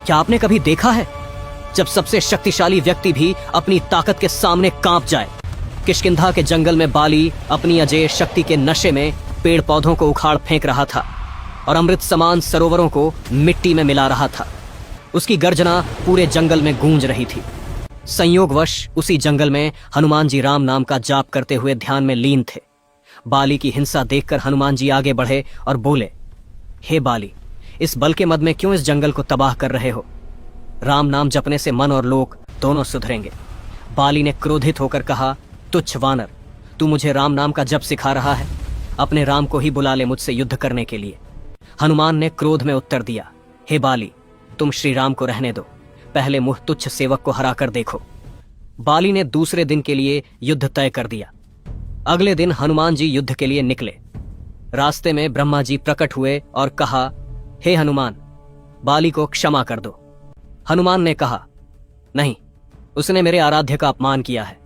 क्या आपने कभी देखा है जब सबसे शक्तिशाली व्यक्ति भी अपनी ताकत के सामने कांप जाए? किष्किंधा के जंगल में बाली अपनी अजेय शक्ति के नशे में पेड़ पौधों को उखाड़ फेंक रहा था और अमृत समान सरोवरों को मिट्टी में मिला रहा था। उसकी गर्जना पूरे जंगल में गूंज रही थी। संयोगवश उसी जंगल में हनुमान जी राम नाम का जाप करते हुए ध्यान में लीन थे। बाली की हिंसा देखकर हनुमान जी आगे बढ़े और बोले, हे बाली, इस बल के मद में क्यों इस जंगल को तबाह कर रहे हो? राम नाम जपने से मन और लोक दोनों सुधरेंगे। बाली ने क्रोधित होकर कहा, तुच्छ वानर, तू मुझे राम नाम का जप सिखा रहा है? अपने राम को ही बुला ले मुझसे युद्ध करने के लिए। हनुमान ने क्रोध में उत्तर दिया, हे बाली, तुम श्री राम को रहने दो, पहले मुह तुच्छ सेवक को हरा कर देखो। बाली ने दूसरे दिन के लिए युद्ध तय कर दिया। अगले दिन हनुमान जी युद्ध के लिए निकले। रास्ते में ब्रह्मा जी प्रकट हुए और कहा, हे हनुमान, बाली को क्षमा कर दो। हनुमान ने कहा, नहीं, उसने मेरे आराध्य का अपमान किया है।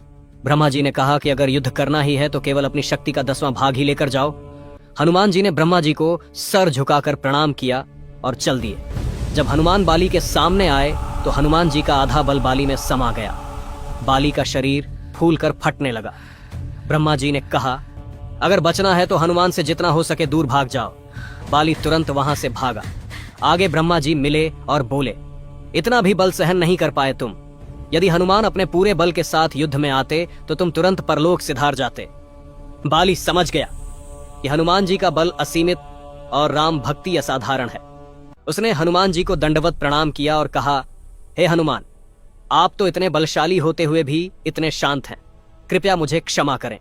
ब्रह्मा जी ने कहा कि अगर युद्ध करना ही है तो केवल अपनी शक्ति का 10वां भाग ही लेकर जाओ। हनुमान जी ने ब्रह्मा जी को सर झुकाकर प्रणाम किया और चल दिए। जब हनुमान बाली के सामने आए तो हनुमान जी का आधा बल बाली में समा गया। बाली का शरीर फूलकर फटने लगा। ब्रह्मा जी ने कहा, अगर बचना है तो हनुमान से जितना हो सके दूर भाग जाओ। बाली तुरंत वहां से भागा। आगे ब्रह्मा जी मिले और बोले, इतना भी बल सहन नहीं कर पाए तुम। यदि हनुमान अपने पूरे बल के साथ युद्ध में आते तो तुम तुरंत परलोक सिधार जाते। बाली समझ गया कि हनुमान जी का बल असीमित और राम भक्ति असाधारण है। उसने हनुमान जी को दंडवत प्रणाम किया और कहा, हे हनुमान, आप तो इतने बलशाली होते हुए भी इतने शांत हैं, कृपया मुझे क्षमा करें।